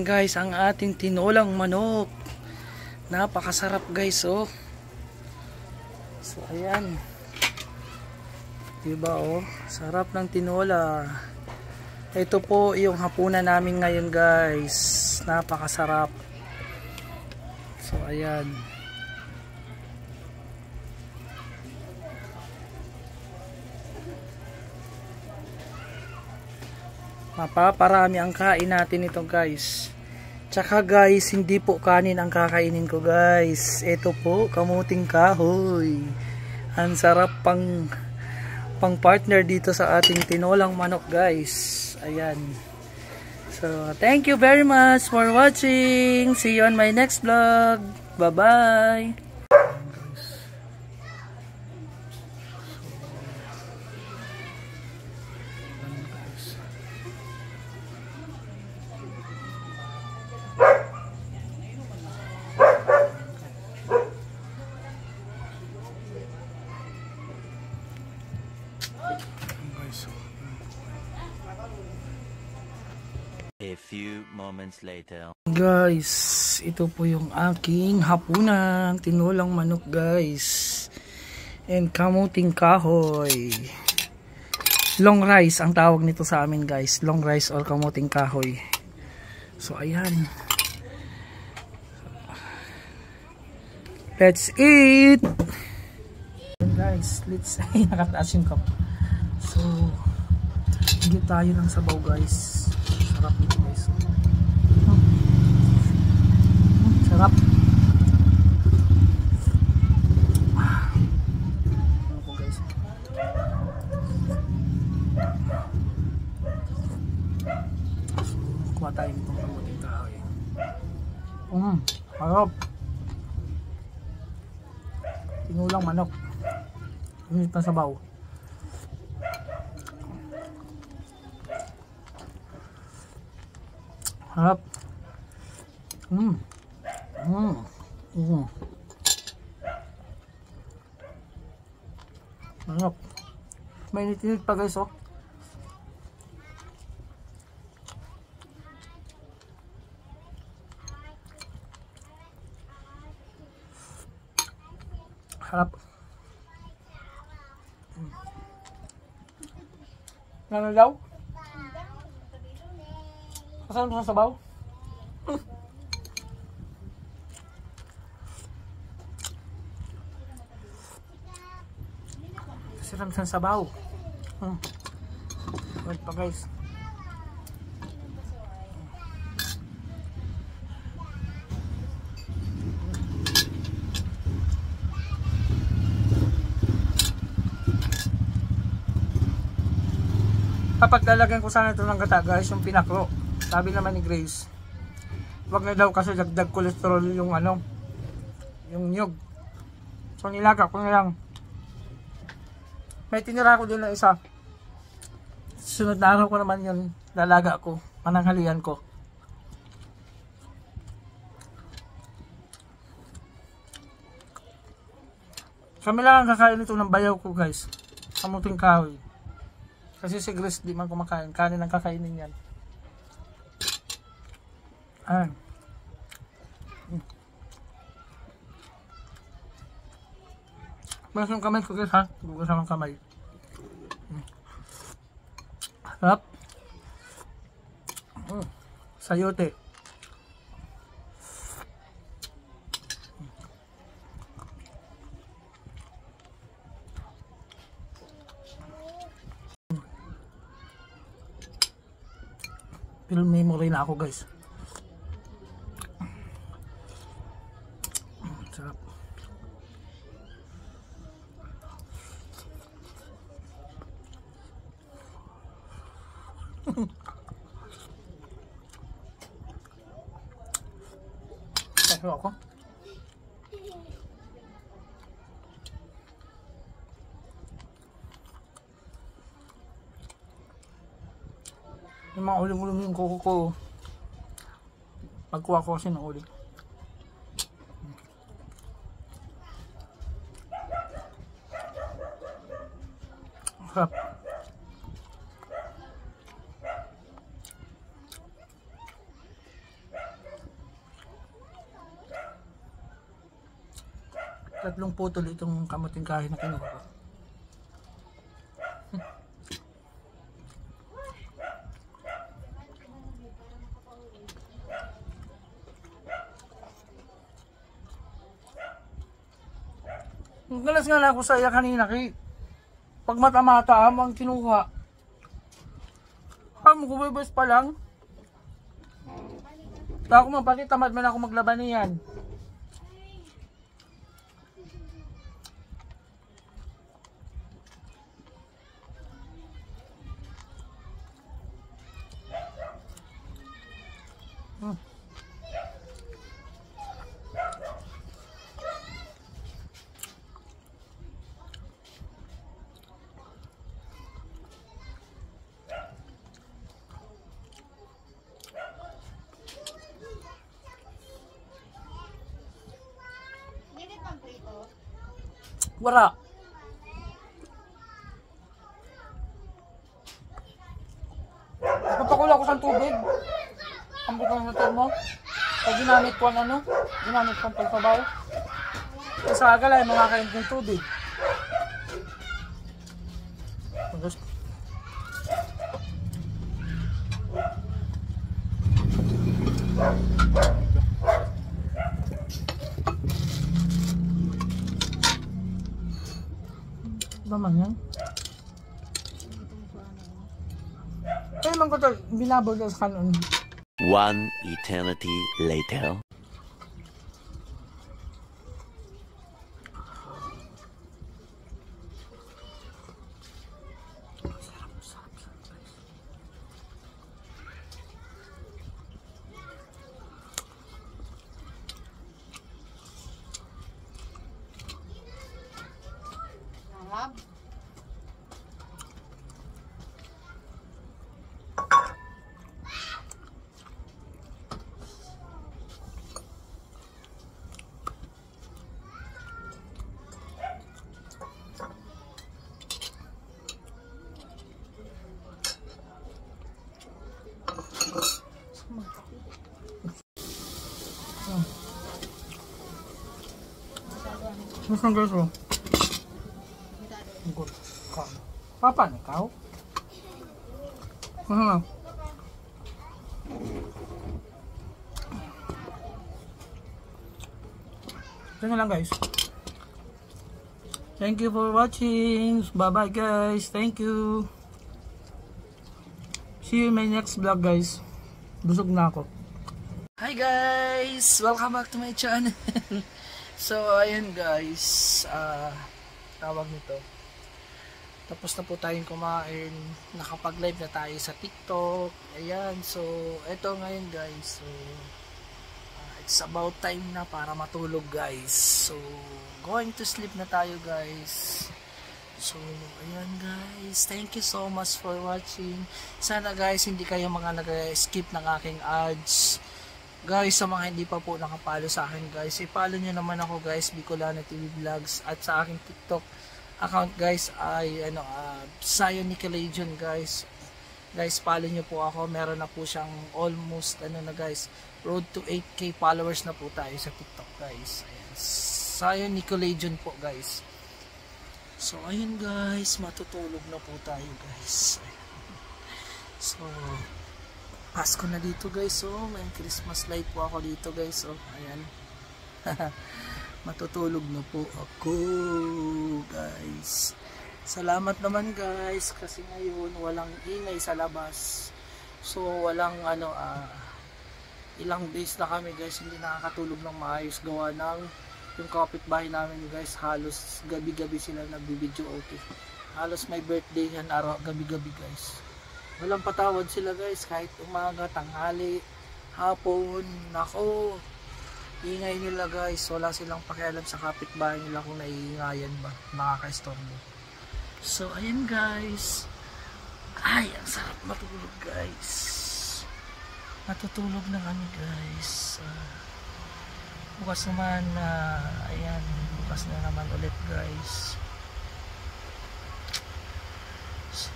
Ayan guys, ang ating tinolang manok. Napakasarap guys, oh. So ayan. Diba, oh, sarap ng tinola. Ito po yung hapunan namin ngayon guys. Napakasarap. So ayan. Mapaparami ang kain natin ito guys. Tsaka guys, hindi po kanin ang kakainin ko guys. Ito po, kamuting kahoy. Ang sarap pang partner dito sa ating tinolang manok guys. Ayan. So, thank you very much for watching. See you on my next vlog. Bye-bye. A few moments later. Guys, ito po yung aking hapunan, tinolang manok guys. And kamuting kahoy. Long rice ang tawag nito sa amin guys. Long rice or kamuting kahoy. So ayan. Let's eat! Guys, let's ay nakataas yung cup. So, higit tayo ng sabaw guys. Sarap nito guys. Sarap. Ano po guys? Kuha tayo itong kamuting kahoy. Sarap. Tinulang manok. Init na sabaw. Harap. Harap. May init pa guys, oh. Harap. Ano daw? Kasama sa sabaw? Sarap sa sabaw. Wait pa guys. Kapag lalagyan ko sana ito ng gata guys, yung pinaklo. Sabi naman ni Grace, wag na daw kasi dagdag cholesterol yung ano, yung nyug. So nilaga ko na lang. May tinira ko din na isa. Sunod na araw ko naman yun, lalaga ko, pananghalian ko. Kami lang ang kakain ito ng bayaw ko guys, kamuting kahoy. Kasi si Grace di man kumakain, kanin ang kakainin yan. Ayan. Mas yung kamay ko guys ha, bukas ang kamay. Harap. Sayote. Film memory na ako guys. Sarap. Kasi ako. Yung mga uling-uling yung kuko ko. Pagkuha ko kasi ng uling. Sarap. 3 putol itong kamuting kahoy na kinuha ko. Galas nga na ako sa iya kanina kay pag mata-mata ang kinuha. Magubibas pa lang. Ako mapakit, tamad man ako maglaban niyan. Wala. Papakula ko sa tubig. Ang bukang sa mo. Pag ginamit ko ang ano, ginamit ko ang pagpabaw. Sa agala ay mga kain ng tubig. Naman yan. Kaya man ko ito, binabog sa kanon. One eternity later. Masang guys oh. Papa na ikaw? Ano? Ito lang guys. Thank you for watching. Bye bye guys. Thank you. See you in my next vlog guys. Busog na ako. Hi guys! Welcome back to my channel. So ayun guys, tawag nito. Tapos na po tayong kumain. Nakapag-live na tayo sa TikTok. Ayan, so eto ngayon guys. So it's about time na para matulog guys. So going to sleep na tayo guys. So ayan guys, thank you so much for watching. Sana guys hindi kayo mga nag-skip ng aking ads. Guys, sa mga hindi pa po nakapalo sa akin guys, i-follow nyo naman ako guys, Bicolana TV Vlogs, at sa aking TikTok account guys ay Zion Nicolagion guys. Guys, follow nyo po ako. Meron na po siyang almost na guys, road to 8k followers na po tayo sa TikTok guys. Ayan. Zion Nicolagion po guys. So ayun guys, matutulog na po tayo guys. Ayan. So Pasko na dito guys, so may Christmas light po ako dito guys, so ayan. Matutulog na po ako guys. Salamat naman guys kasi ngayon walang ingay sa labas. So walang ilang days na kami guys hindi nakakatulog ng maayos, gawa ng yung kapitbahay namin guys halos gabi-gabi sila nagbibideo okay. Halos may birthday yan araw gabi-gabi guys. Walang patawad sila guys kahit umaga, tanghali, hapon, nako. Ingay nila guys, wala silang pakialam sa kapitbahay nila kung naiingayan ba, nakaka-istorbo. So ayun guys. Ay, ang sarap matulog guys. Matutulog na kami guys. Bukas naman ayan, bukas na naman ulit guys. So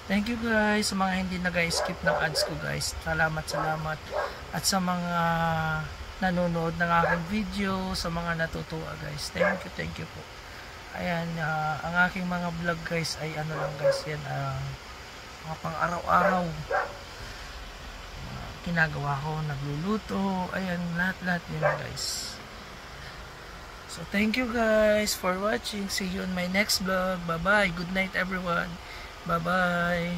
thank you guys sa mga hindi nag-skip ng ads ko guys. Salamat. At sa mga nanonood ng aking video, sa mga natutuwa guys. Thank you po. Ayan, ang aking mga vlog guys ay ano lang guys, yan mga pang araw-araw. Ginagawa ko, nagluluto, ayan, lahat yun guys. So thank you guys for watching. See you on my next vlog. Bye bye. Good night everyone. Bye bye.